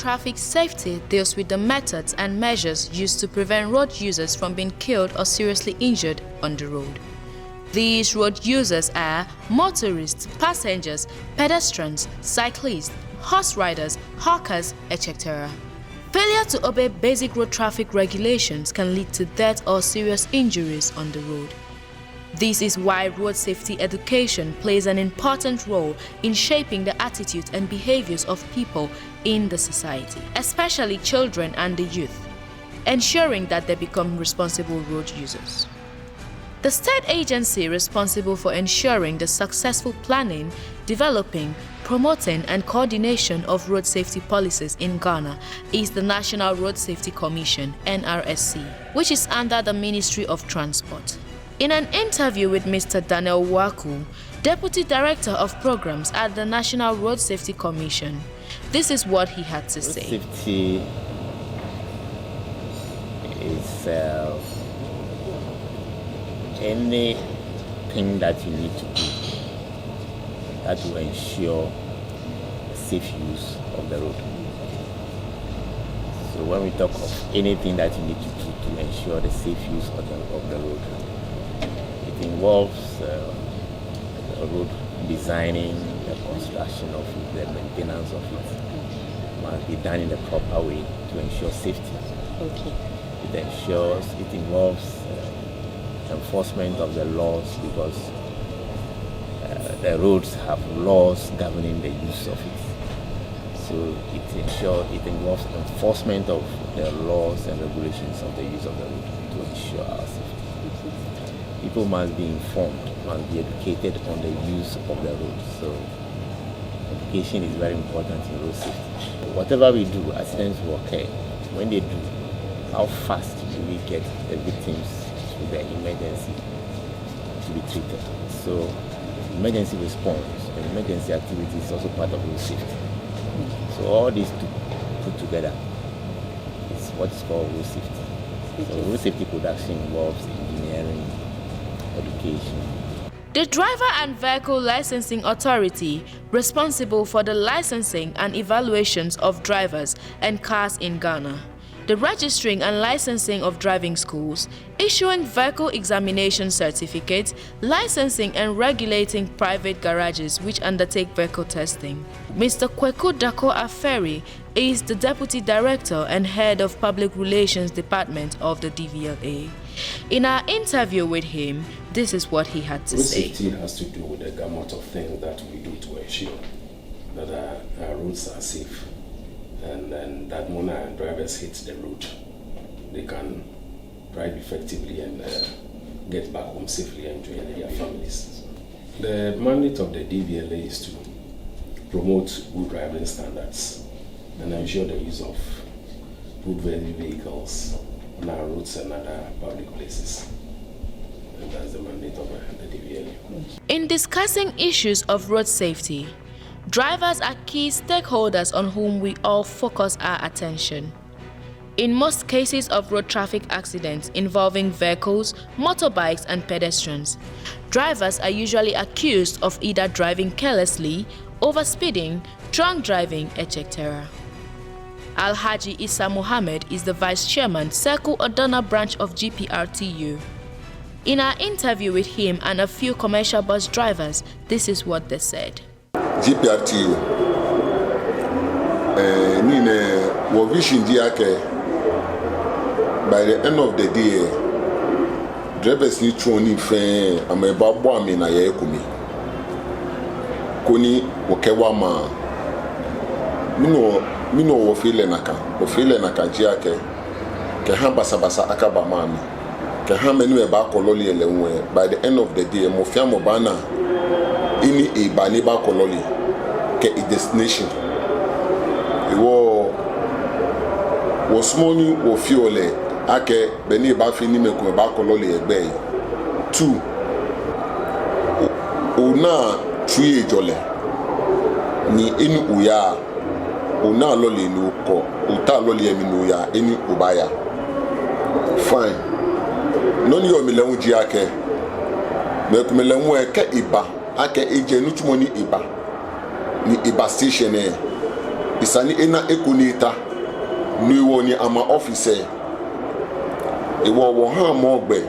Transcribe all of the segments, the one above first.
traffic safety deals with the methods and measures used to prevent road users from being killed or seriously injured on the road. These road users are motorists, passengers, pedestrians, cyclists, horse riders, hawkers, etc. Failure to obey basic road traffic regulations can lead to death or serious injuries on the road. This is why road safety education plays an important role in shaping the attitudes and behaviors of people in the society, especially children and the youth, ensuring that they become responsible road users. The state agency responsible for ensuring the successful planning, developing, promoting and coordination of road safety policies in Ghana is the National Road Safety Commission, NRSC, which is under the Ministry of Transport. In an interview with Mr. Daniel Waku, Deputy Director of Programs at the National Road Safety Commission, this is what he had to say. Safety is anything that you need to do that will ensure safe use of the road. So when we talk of anything that you need to do to ensure the safe use of the road, it involves the road designing, the construction of it, the maintenance of it must be done in the proper way to ensure safety. Okay. It involves enforcement of the laws, because the roads have laws governing the use of it. So it involves enforcement of the laws and regulations of the use of the road to ensure our safety. People must be informed, must be educated on the use of the road. So education is very important in road safety. Whatever we do, accidents will occur. When they do, how fast do we get the victims to the emergency to be treated? So emergency response and emergency activity is also part of road safety. So all these put together is what is called road safety. So road safety production involves engineering, education. The Driver and Vehicle Licensing Authority, responsible for the licensing and evaluations of drivers and cars in Ghana, the registering and licensing of driving schools, issuing vehicle examination certificates, licensing and regulating private garages which undertake vehicle testing. Mr. Kweku Dako Aferi is the Deputy Director and Head of Public Relations Department of the DVLA. In our interview with him, this is what he had to say. Road safety has to do with the gamut of things that we do to ensure that our roads are safe. And then that when our drivers hit the road, they can drive effectively and get back home safely and join their families. The mandate of the DVLA is to promote good driving standards and ensure the use of good vehicles on our roads and other public places. And that's the mandate of the DVLA. In discussing issues of road safety, drivers are key stakeholders on whom we all focus our attention. In most cases of road traffic accidents involving vehicles, motorbikes and pedestrians, drivers are usually accused of either driving carelessly, overspeeding, drunk driving, etc. Alhaji Issa Mohammed is the Vice Chairman, Circle Odona branch of GPRTU. In our interview with him and a few commercial bus drivers, this is what they said. GPRTU nine wo vision diake by the end of the day drivers need to only friend ameba bo ami na ye komi koni wokewa ma mino wo feel naka jiake ke ha basa akaba mami ke ha menu e ba kololi elewe by the end of the day mo fia mo bana ini e ba ni ba kololi ke a destination wo smoni wo fiole ake beni ba fini me ko ba kololi egbe 2 ona three jole ni eni uya ona loli ni ko uta loli emi no ya eni ubaya fine noni yo milenwu ji ake me ko milenwu e ke iba ake eje nutumoni iba ni iba station isani ena ekunita nuwo ni ama officer wo ha mo gbe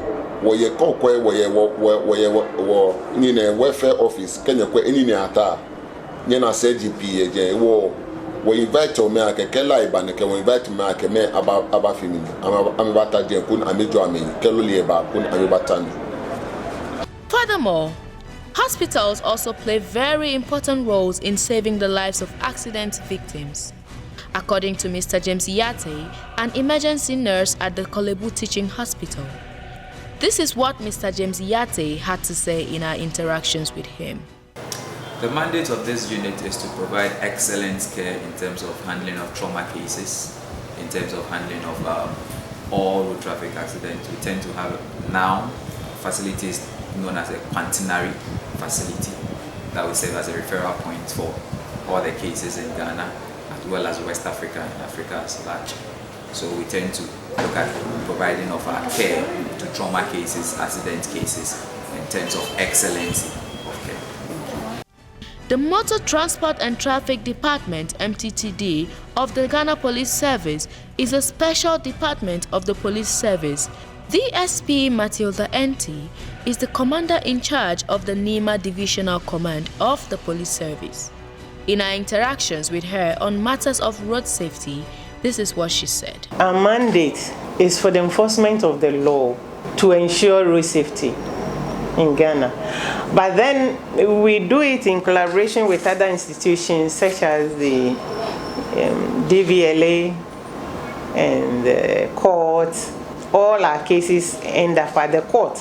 wo ye kokwe wo ni na welfare office kenya kwa eni ni ata nye na CGP je wo invite me akeke live and ke wo invite me akeme aba fini amebata je kun amejo amen keloli eba kun amebata ni. Furthermore, hospitals also play very important roles in saving the lives of accident victims. According to Mr. James Yate, an emergency nurse at the Kolebu Teaching Hospital, this is what Mr. James Yate had to say in our interactions with him. The mandate of this unit is to provide excellent care in terms of handling of trauma cases, in terms of handling of all road traffic accidents. We tend to have now facilities known as a quaternary facility that will serve as a referral point for all the cases in Ghana as well as West Africa and Africa as large. So we tend to look at providing of our care to trauma cases, accident cases in terms of excellency of care. The Motor Transport and Traffic Department, MTTD, of the Ghana Police Service is a special department of the police service. The SP Matilda Enti is the commander in charge of the Nima Divisional Command of the police service. In our interactions with her on matters of road safety, this is what she said. Our mandate is for the enforcement of the law to ensure road safety in Ghana. But then we do it in collaboration with other institutions such as the DVLA and the courts. All our cases end up at the court.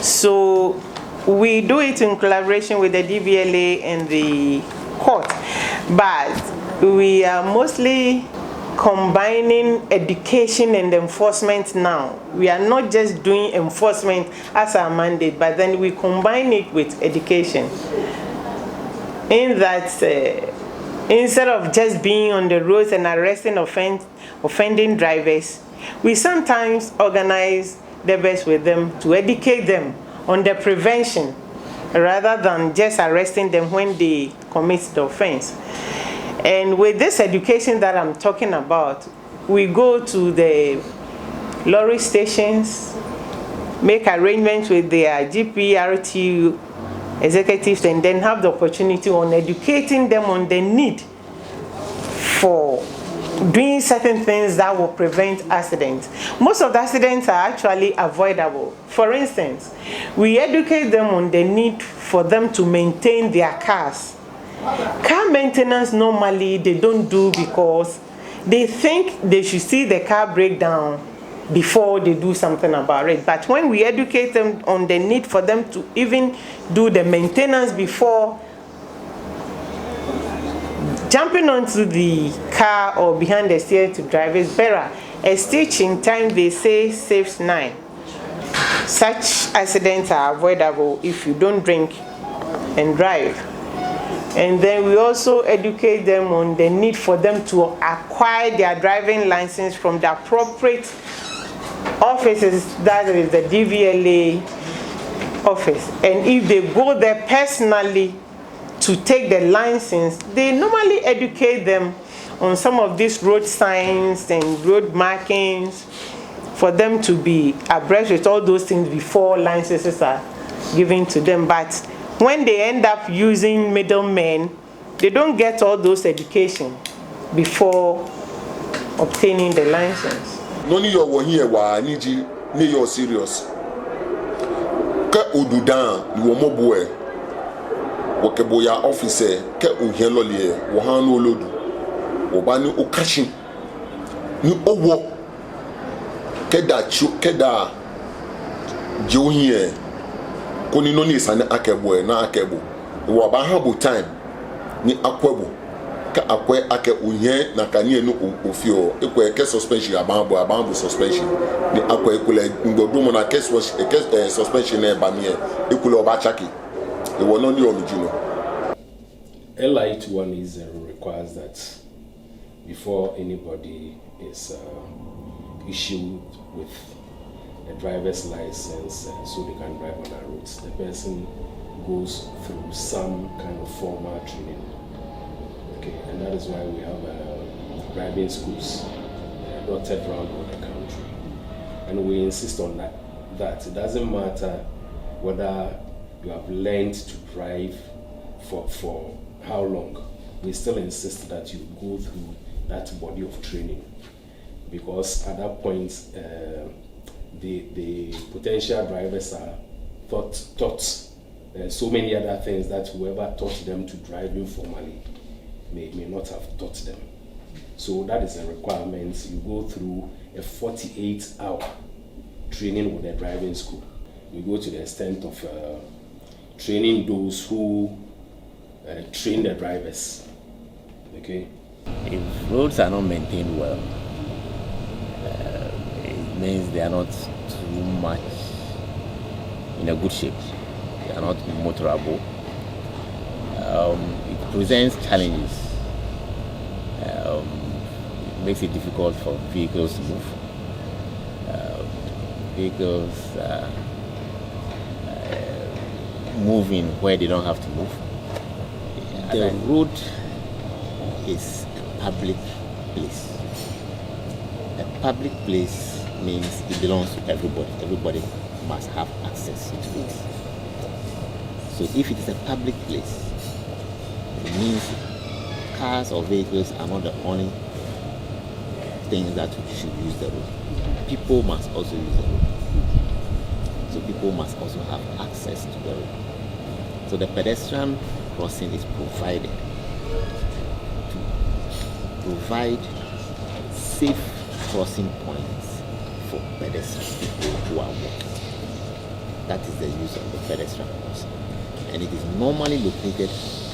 So we do it in collaboration with the DVLA and the court. But we are mostly combining education and enforcement now. We are not just doing enforcement as our mandate, but then we combine it with education. In that, instead of just being on the roads and arresting offending drivers, we sometimes organize debates with them to educate them on the prevention rather than just arresting them when they commit the offense. And with this education that I'm talking about, we go to the lorry stations, make arrangements with their GPRTU executives, and then have the opportunity on educating them on the need for doing certain things that will prevent accidents. Most of the accidents are actually avoidable. For instance, we educate them on the need for them to maintain their cars. Car maintenance normally they don't do because they think they should see the car break down before they do something about it. But when we educate them on the need for them to even do the maintenance before jumping onto the car or behind the steering to drive is better. A stitch in time, they say, saves 9. Such accidents are avoidable if you don't drink and drive. And then we also educate them on the need for them to acquire their driving license from the appropriate offices, that is the DVLA office. And if they go there personally to take the license, they normally educate them on some of these road signs and road markings for them to be abreast with all those things before licenses are given to them. But when they end up using middlemen, they don't get all those education before obtaining the license. Noni yo wo here wa niji ni yo serious. Ka odudan ni wo moboe. Wo ke boya officer ke ohien lolie wo han no lodu. Wo ba ni okashi. Ni owo keda je ohien koni no ni sane akebo na akebo. Wo ba ha bo time ni akwebo ka akwe ake ohien na kanie no ofio ekwe ke suspension abambo suspension ni akwe ekule ngodo mo na ke suspension na ba me ekule oba chaki e wono ni omijino. LI21 is requires that before anybody is issued with a driver's license so they can drive on our roads, the person goes through some kind of formal training. Okay, and that is why we have driving schools dotted around all the country. And we insist on that it doesn't matter whether you have learned to drive for how long. We still insist that you go through that body of training, because at that point the potential drivers are taught so many other things that whoever taught them to drive informally may not have taught them. So that is a requirement. You go through a 48-hour training with a driving school. We go to the extent of training those who train the drivers. Okay. If roads are not maintained well, it means they are not too much in a good shape. They are not motorable. It presents challenges. It makes it difficult for vehicles to move. Vehicles moving where they don't have to move. The road is a public place. A public place means it belongs to everybody. Everybody must have access to it. So if it is a public place, it means cars or vehicles are not the only things that should use the road. People must also use the road. So people must also have access to the road. So the pedestrian crossing is provided to provide safe crossing points for pedestrian people who are walking. That is the use of the pedestrian crossing. And it is normally located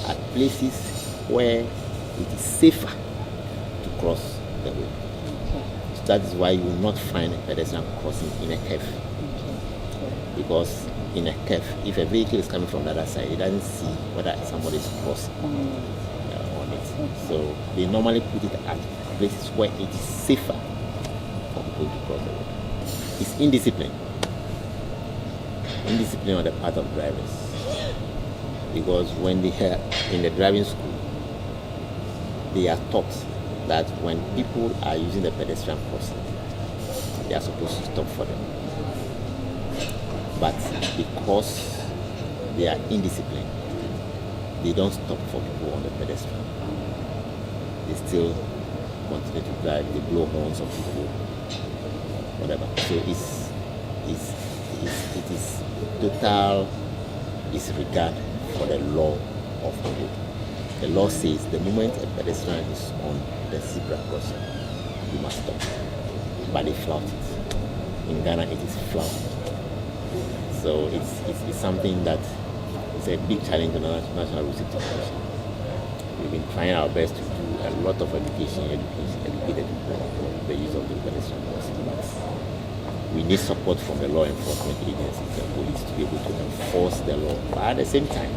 at places where it is safer to cross the road. So that is why you will not find a pedestrian crossing in a curve. Because in a curve, if a vehicle is coming from the other side, it doesn't see whether somebody is crossing on it. So they normally put it at places where it is safer for people to cross the road. It's indiscipline. Indiscipline on the part of drivers. Because when they are in the driving school, they are taught that when people are using the pedestrian crossing, they are supposed to stop for them. But because they are indisciplined, they don't stop for people on the pedestrian. They still continue to drive, they blow horns of people, whatever. So it is total disregard for the law of the road. The law says the moment a pedestrian is on the zebra crossing, you must stop. But they flout it. In Ghana, it is flouted. So it's something that is a big challenge on the National Road Safety Commission. We've been trying our best to do a lot of educate people on the use of the pedestrian crossing. But we need support from the law enforcement agencies and police to be able to enforce the law. But at the same time,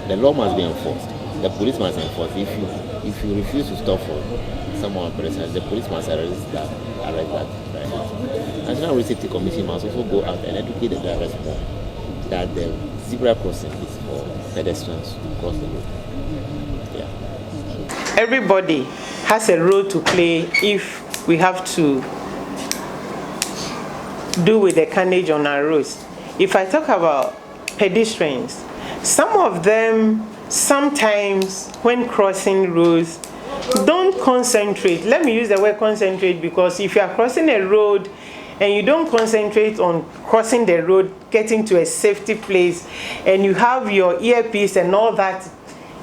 the law must be enforced. The police must enforce. If you refuse to stop for someone on pedestrian, the police must arrest that driver. National Road Safety Commission must also go out and educate the drivers more that the zebra crossing is for pedestrians to cross the road. Yeah. Everybody has a role to play if we have to do with the carnage on our roads. If I talk about pedestrians, some of them sometimes when crossing roads don't concentrate. Let me use the word concentrate, because if you are crossing a road and you don't concentrate on crossing the road, getting to a safety place, and you have your earpiece and all that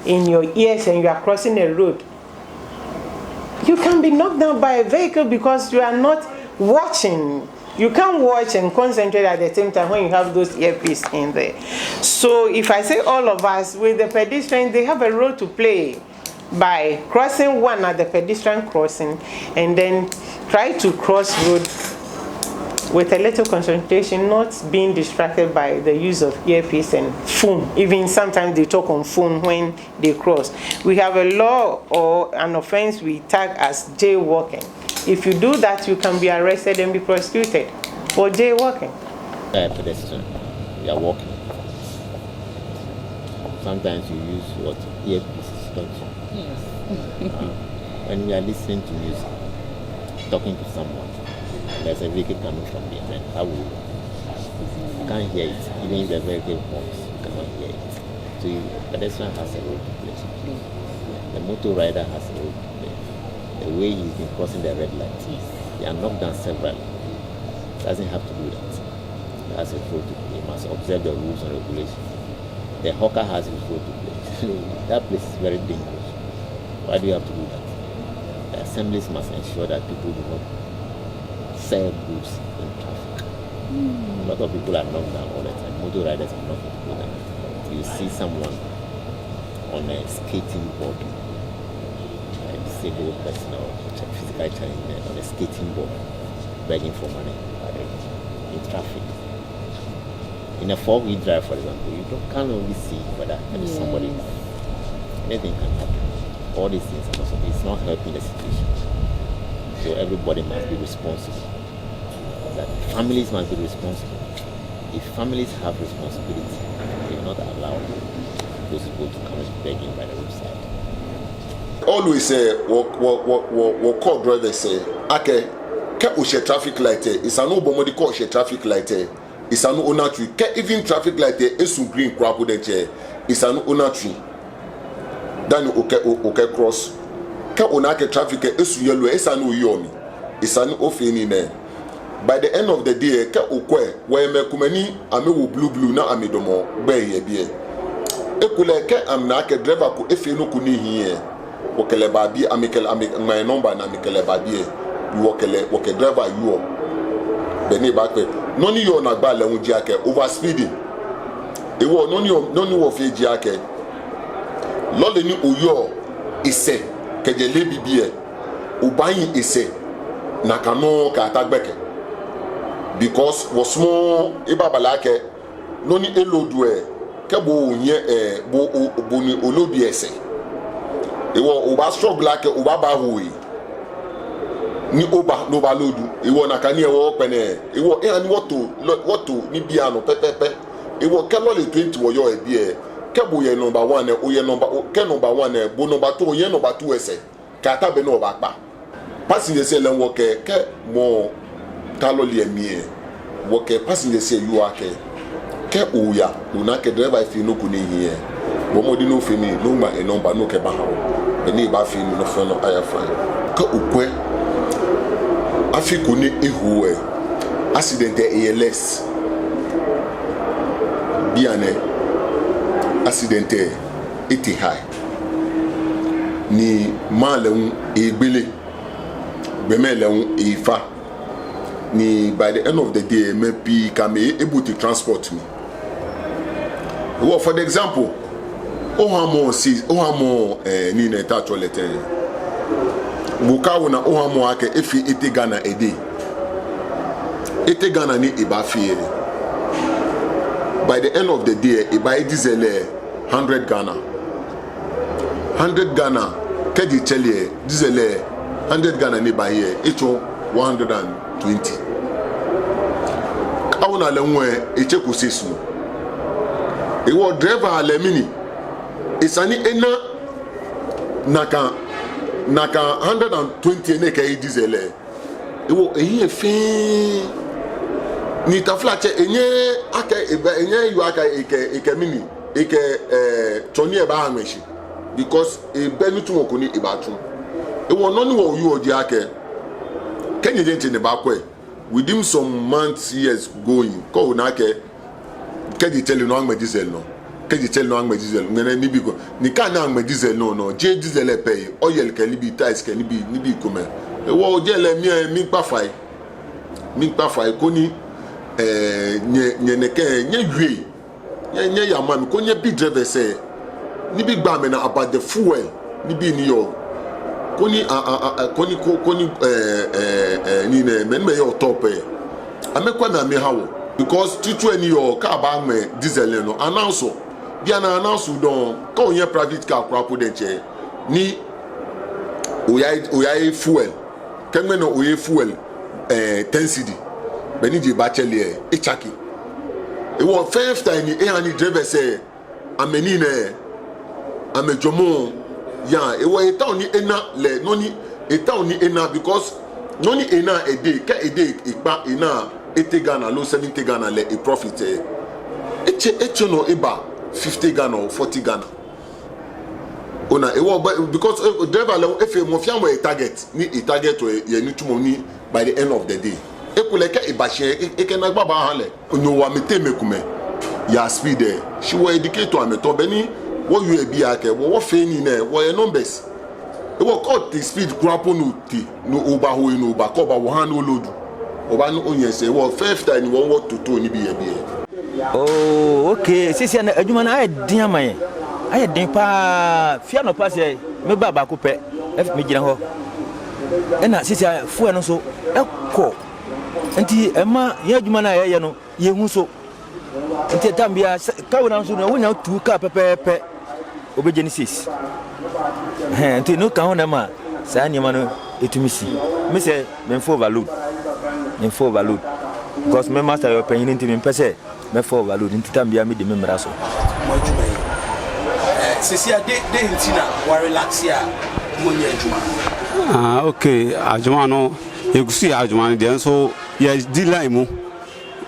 in your ears and you are crossing a road, you can be knocked down by a vehicle because you are not watching. You can't watch and concentrate at the same time when you have those earpieces in there. So if I say all of us, with the pedestrians, they have a role to play by crossing one at the pedestrian crossing and then try to cross road with a little concentration, not being distracted by the use of earpiece and phone. Even sometimes they talk on phone when they cross. We have a law or an offense we tag as jaywalking. If you do that, you can be arrested and be prosecuted for jaywalking. Pedestrian, you are walking. Sometimes you use what? Earpieces, don't you? Yes. When we are listening to music, talking to someone, there's a vehicle coming from behind. How will you can't hear it. Even if the vehicle honks, you cannot hear it. So the pedestrian has a role to play. The motor rider has a role to play. The way he's been crossing the red light, he has knocked down several. Doesn't have to do that. He has a role to play. He must observe the rules and regulations. The hawker has his role to play. That place is very dangerous. Why do you have to do that? The assemblies must ensure that people do not sell goods in traffic. A lot of people are knocked down all the time. Motor riders are knocking people down. You see someone on a skating board, a disabled person or physical challenge on a skating board, begging for money in traffic. In a four-wheel drive, for example, you can't only see whether there is somebody. Anything can happen. All these things are possible. It's not helping the situation. So everybody must be responsible. That families must be responsible. If families have responsibility, they will not allow those people to come and begging by the roadside. Always say, what call driver say, okay, ke o share traffic light is an obomodi call share traffic light is an owner tree. Ke even traffic light is green crap with the is an owner tree. Then okay cross. Ke onake traffic is yellow is an uyomi. Is an offini ne. By the end of the day, ke okwe where me kumeni ame wo blue na ame domo be ye bie. Ekule ke amna ke driver ko efe no kuni hiye. Wokele babi amikele my number na amikele babi. Woke driver you beni back noni yo na gba lehun ji ake over speeding. Ewo noni wo fe ji ake. Lole ni oyo ise kejele bibie. Ubayin ise na kanu ka atagbeke. Because was small ibabalake noni elodwe kebo nye bo ni olobi ese ewo oba struggle ake oba ba huyi ni oba no ba lodu ewo na kani ewo pene ewo ani woto ni bia no pepepe ewo kelo le 20 wo yo ebie kebo ye number 1 o ye number ke number 1 bo number 2 ye number 2 ese ka ta be no ba pa passenger say len wo ke mo taloli emie wo ke passenger say you ake ke oya una ke driver fi no kuni here bo mo di no fi mi no ma e number no ke ba ha be ni ba fi no fa no aya fa ke okwe afi kuni ehu accident ALS biane accident eti high ni malun egbele bemelun ifa ni by the end of the day maybe can be able to transport me. Well, for the example, ohamo ni na ta toilet bukawo na ohamo ake efi ete Ghana ede ete Ghana ni iba fi by the end of the day iba diesel 100 Ghana ke di tell diesel 100 Ghana ni ba here echo 120 awuna le nwe echeku sesu ewo driver alemini isani ena naka 120 ene ka diesel ewo eyi efe ni taflache enye aka enye yu aka eke mini eke toni e ba anweshi because e benu tun okuni ibatu ewo no ni wo yu odi ake Kenya gente ne bakwe within some months years going ko na ke keji tell no angme diesel no keji tell no angme diesel ngene ni bi ko ni ka na angme diesel no je diesel e pay oil ke libi ties ke ni bi ko me e wo je le mi pa fai ko ni nye ne ke nye yue nye ya ma mi ko nye bi driver say ni bi gba me na about the fuel ni bi ni yo koni ni ne men me your top amekwa na me hawo because tutu any your car ba me diesel no announce bia na announce don ka onye private car kwako de che ni oya fuel kenme no oya fuel 10 cedi beni je ba chele e chaki e wo first time ni e hani driver say ameni ne amejomo yeah e wo eta oni ena le no ni eta oni ena because no ni ena a day ka a day ipa ena ete Ghana lo 70 Ghana le a profit eche no eba 50 Ghana or 40 Ghana ona e wo because driver le if mo fiam we target ni a target we ye ni tumo ni by the end of the day ekuleke ibashe ekena gbaba han le no wa mete mekume ya speed there she will educate to ameto beni what you be ake what feni na what numbers e wo cut the speed grapo no ti no over ho no over cover wo han no load oba no onye se wo first time wo what to ni bi e bi oh okay sisi na adwuma na ayedin aman ayedin pa fia no pass e me baba ko pe me gina ho ena sisi fu no so ekọ nti ema ya adwuma na ye no ye hu so nti tambia ka wona so no wonya tu ka pepepe obegenesis nti no ka hona ma sa nyama no etumisi me say me for overload because me master your penny nti me pese me for overload nti tambia me de me mra so sisi ade nti na wa relax ya monye adwuma okay adwuma no egusi adwuma de so ye di line mu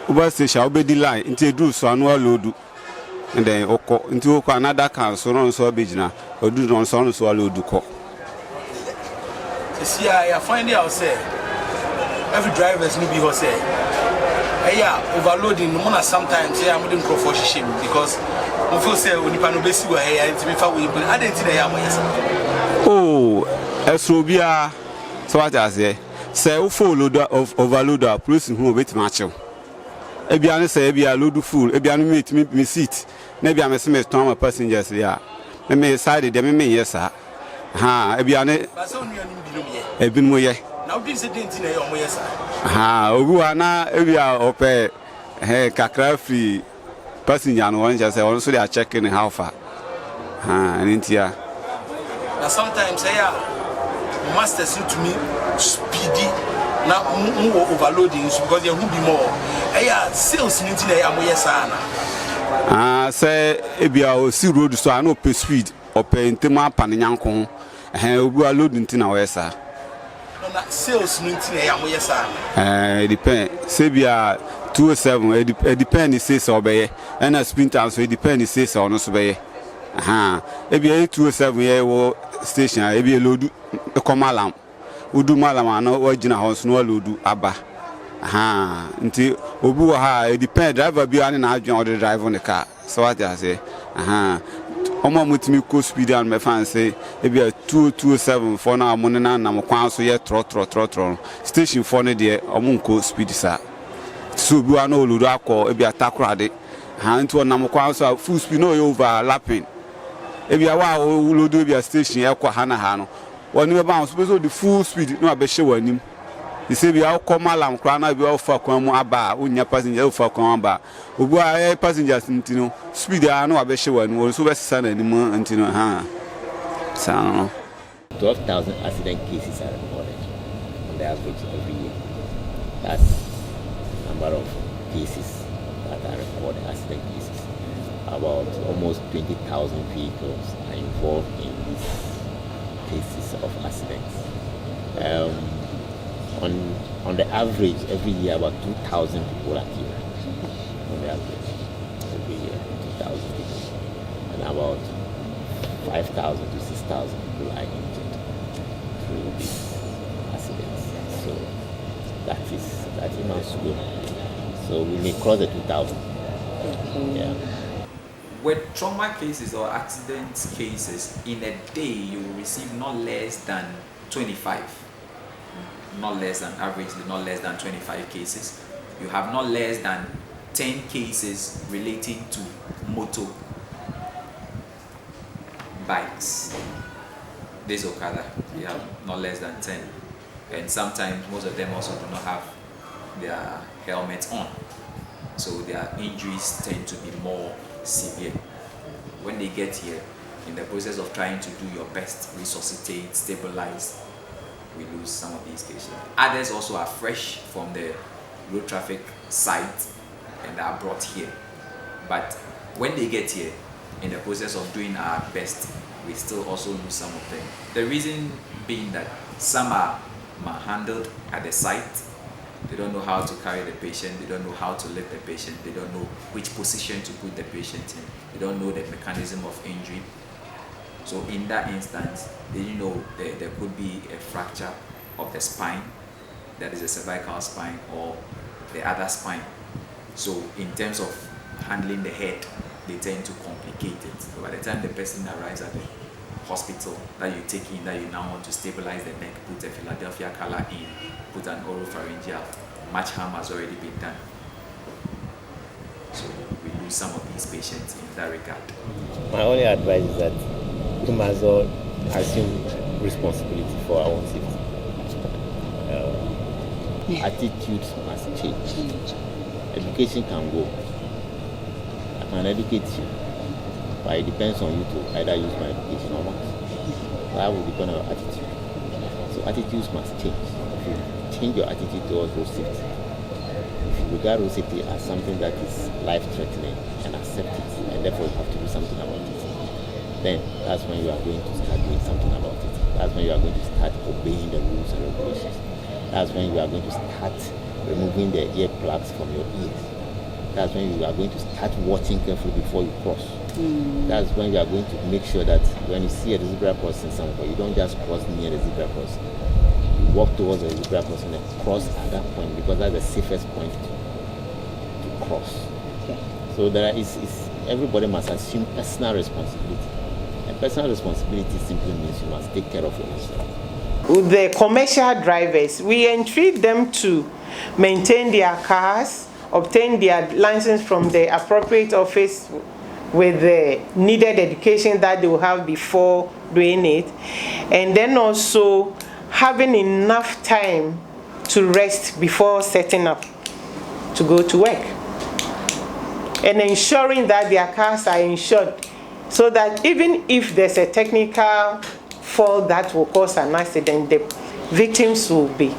Uber station obedi line nti edu so anu alodu and then oko nti oko another can so no so obegina odu no so alodu ko see I find out say every drivers need be ho say overloading no na sometimes I'm not for shame because we feel say onipa no besi wa here nti me fa we but identity na ya oh esobia so what I say we follow of overloader plus who bit match Ebiane say ebia load full ebiane meet me seat na ebia me se me turn my passengers there me side there me yes sir ha ebiane ba so nua nim bi no ye ebin mo ye na odin se dent na ye omo yes sir ha ogu ana ebia ope kakra free passenger no one just say on so they are checking how far ha ntia na sometimes say masters to me speedy na mo overloading because there will be more sales nti na ya mo yesana say ebia o si road so ana op speed op ntema pan nyanko obu load nti na wesa na sales nti na ya mo yesana depend say bia 207 depend say so obeye na sprinter so depend say so no so beye ebia 207 ye wo station ebia load komalam udu malama na wagina house no load aba nti obi wa ha e depend driver bi ani na adwen o drive on the car so what I say omo mutimi ko speed and me fan say e bi 227 for na mo na mo kwan so ye tro station for ne de omo nko speed sa so bi wa na oludo akọ e bi atakrade nti o na mo kwan so full speed no overlapping e bi wa oludo bi station e kwa ha na ha no woni be ba so the full speed no abehye wanim you say we come alarm crana be ofa kwan mu aba onya passenger ofa kwan aba obu a passengers ntino speed a no abehye wanu so be sesa na nim ntino sa 12,000 accident cases are reported on the average every year. That's the number of cases that are reported, accident cases. About almost 20,000 vehicles are involved in these cases of accidents. On the average, every year about 2,000 people are killed. On the average, every year 2,000 people, and about 5,000 to 6,000 people are injured through these accidents. So that is not good. So we may cross the 2,000. Yeah. With trauma cases or accident cases, in a day you will receive not less than 25. Not less than averagely, not less than 25 cases. You have not less than 10 cases relating to motor bikes. This Okada, you have not less than 10. And sometimes most of them also do not have their helmets on. So their injuries tend to be more severe. When they get here, in the process of trying to do your best, resuscitate, stabilize, we lose some of these cases. Others also are fresh from the road traffic site and are brought here. But when they get here, in the process of doing our best, we still also lose some of them. The reason being that some are manhandled at the site. They don't know how to carry the patient, they don't know how to lift the patient, they don't know which position to put the patient in, they don't know the mechanism of injury. So in that instance, they didn't know there could be a fracture of the spine, that is a cervical spine, or the other spine. So in terms of handling the head, they tend to complicate it. So by the time the person arrives at the hospital that you take in, that you now want to stabilize the neck, put a Philadelphia collar in, put an oropharyngeal, much harm has already been done. So we lose some of these patients in that regard. My only advice is that we must all assume responsibility for our own safety. Attitudes must change. Education can go. I can educate you, but it depends on you to either use my education or not. That will depend on your attitude. So attitudes must change. If you change your attitude towards road safety, if you regard road safety as something that is life-threatening and accept it, and therefore you have to do something about it, then that's when you are going to start doing something about it. That's when you are going to start obeying the rules and regulations. That's when you are going to start removing the earplugs from your ears. That's when you are going to start watching carefully before you cross. That's when you are going to make sure that when you see a zebra crossing somewhere, you don't just cross near the zebra crossing. You walk towards the zebra crossing and cross at that point, because that's the safest point to cross. Okay. So everybody must assume personal responsibility. And personal responsibility simply means you must take care of yourself. With the commercial drivers, we entreat them to maintain their cars, obtain their license from the appropriate office with the needed education that they will have before doing it, and then also having enough time to rest before setting up to go to work, and ensuring that their cars are insured, so that even if there's a technical fault that will cause an accident, the victims will be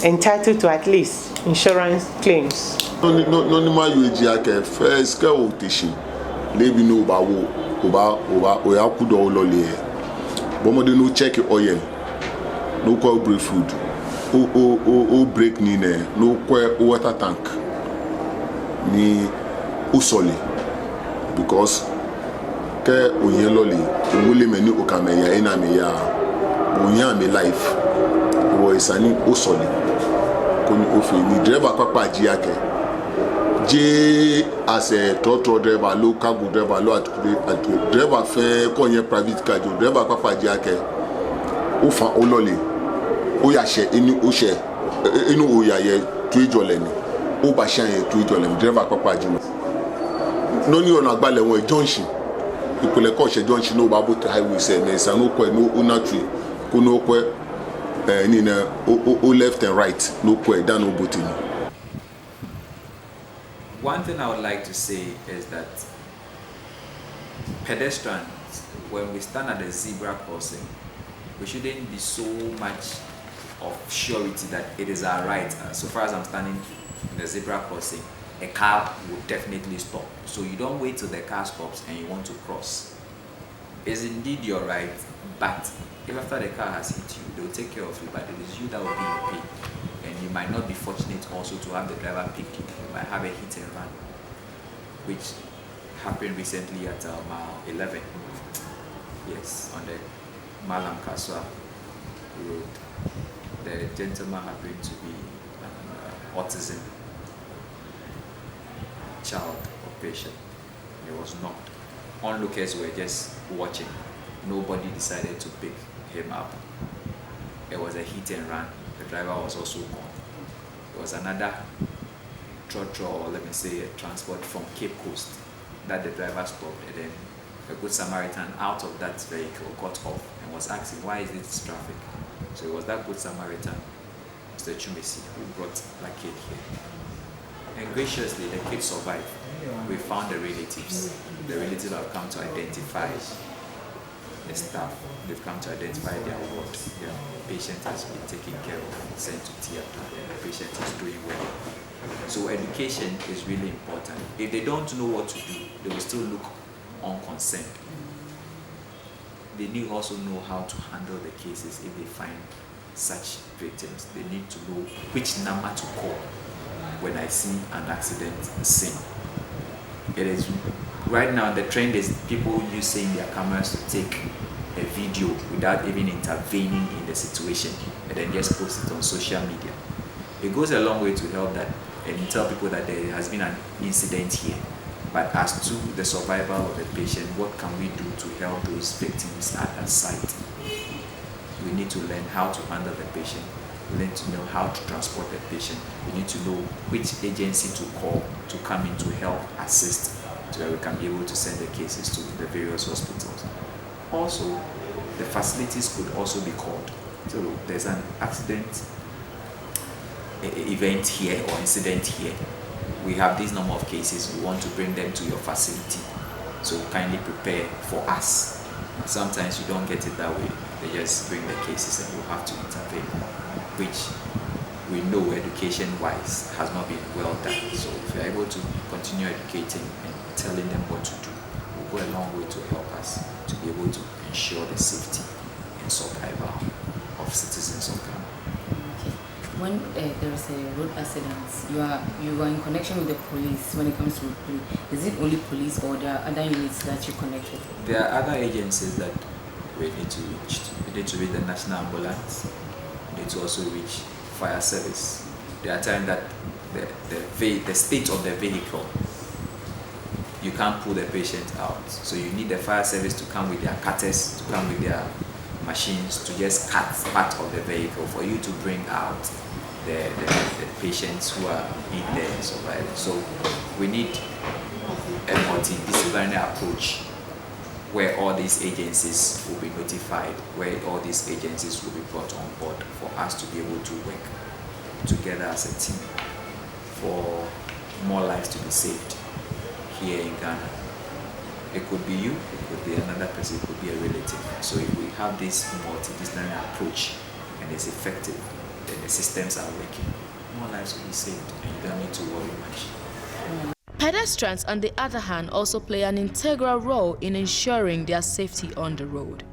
entitled to at least insurance claims. No ma you ake first ka o tishi lebi no ba o ya kudo olole bomo no check oil no ko break food o break ni ne no ko water tank ni usole, because ke oyen lole wole meni o kameya ina me ya oyen me life o isani usole koni ofi ni driver papa ji ake je as a total driver, local good driver, lo at driver fe konye private car jo driver papa ji ake o fa olole o ya she inu o she inu o ya ye tu ijole ni o ba shan ye tu ijole ni driver papa ji no ni ona gbale won junction ipele ko se junction no ba both highway se na isa no ko no una tree ko no ko ni na o left and right no ko down no both ni. One thing I would like to say is that pedestrians, when we stand at the zebra crossing, we shouldn't be so much of surety that it is our right. So far as I'm standing in the zebra crossing, a car will definitely stop. So you don't wait till the car stops and you want to cross. It's indeed your right, but if after the car has hit you, they will take care of you, but it is you that will be in pain. And you might not be fortunate also to have the driver pick you. You might have a hit and run, which happened recently at mile 11. Yes, on the Malam Kaswa road. The gentleman happened to be an autism child or patient. He was not. Onlookers were just watching. Nobody decided to pick him up. It was a hit and run. The driver was also gone. There was another trotro, or let me say a transport from Cape Coast, that the driver stopped, and then a Good Samaritan out of that vehicle got off and was asking, why is this traffic? So it was that Good Samaritan, Mr. Chumesi, who brought the kid here. And graciously, the kid survived. We found the relatives. The relatives have come to identify the staff. They've come to identify their ward. Their patient has been taken care of, sent to theater, and the patient is doing well. So education is really important. If they don't know what to do, they will still look unconcerned. they need also know how to handle the cases if they find such victims. They need to know which number to call when I see an accident scene. It is right now the trend is people using their cameras to take a video without even intervening in the situation and then just post it on social media. It goes a long way to help that and tell people that there has been an incident here. But as to the survival of the patient, what can we do to help those victims at that site? We need to learn how to handle the patient. We need to know how to transport the patient. We need to know which agency to call to come in to help assist so that we can be able to send the cases to the various hospitals. Also, the facilities could also be called. So there's an accident event here or incident here. We have this number of cases, we want to bring them to your facility. So kindly prepare for us. Sometimes you don't get it that way. They just bring the cases and you have to intervene, which we know education-wise has not been well done. So if you're able to continue educating and telling them what to do, will go a long way to help us to be able to ensure the safety and survival of citizens of Ghana. When there is a road accident, you are in connection with the police when it comes to police. Is it only police or there are other units that you connect with? There are other agencies that we need to reach. We need to reach the National Ambulance. We need to also reach fire service. There are times that the state of the vehicle, you can't pull the patient out. So you need the fire service to come with their cutters, to come with their machines to just cut part of the vehicle for you to bring out the patients who are in there and surviving. So we need a multidisciplinary approach where all these agencies will be notified, where all these agencies will be brought on board for us to be able to work together as a team for more lives to be saved here in Ghana. It could be you, it could be another person, it could be a relative. So if we have this multidisciplinary approach and it's effective, then the systems are working, more lives will be saved and you don't need to worry much. Pedestrians, on the other hand, also play an integral role in ensuring their safety on the road.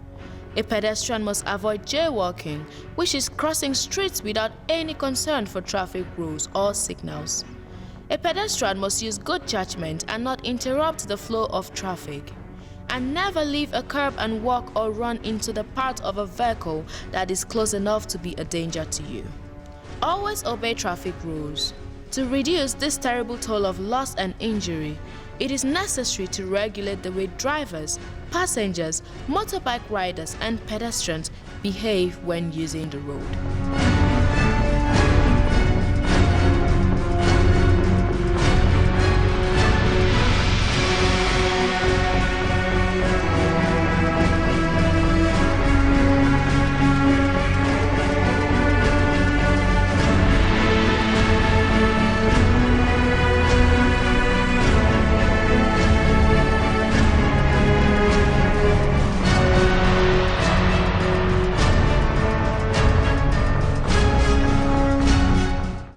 A pedestrian must avoid jaywalking, which is crossing streets without any concern for traffic rules or signals. A pedestrian must use good judgment and not interrupt the flow of traffic, and never leave a curb and walk or run into the path of a vehicle that is close enough to be a danger to you. Always obey traffic rules. To reduce this terrible toll of loss and injury, it is necessary to regulate the way drivers, passengers, motorbike riders, and pedestrians behave when using the road.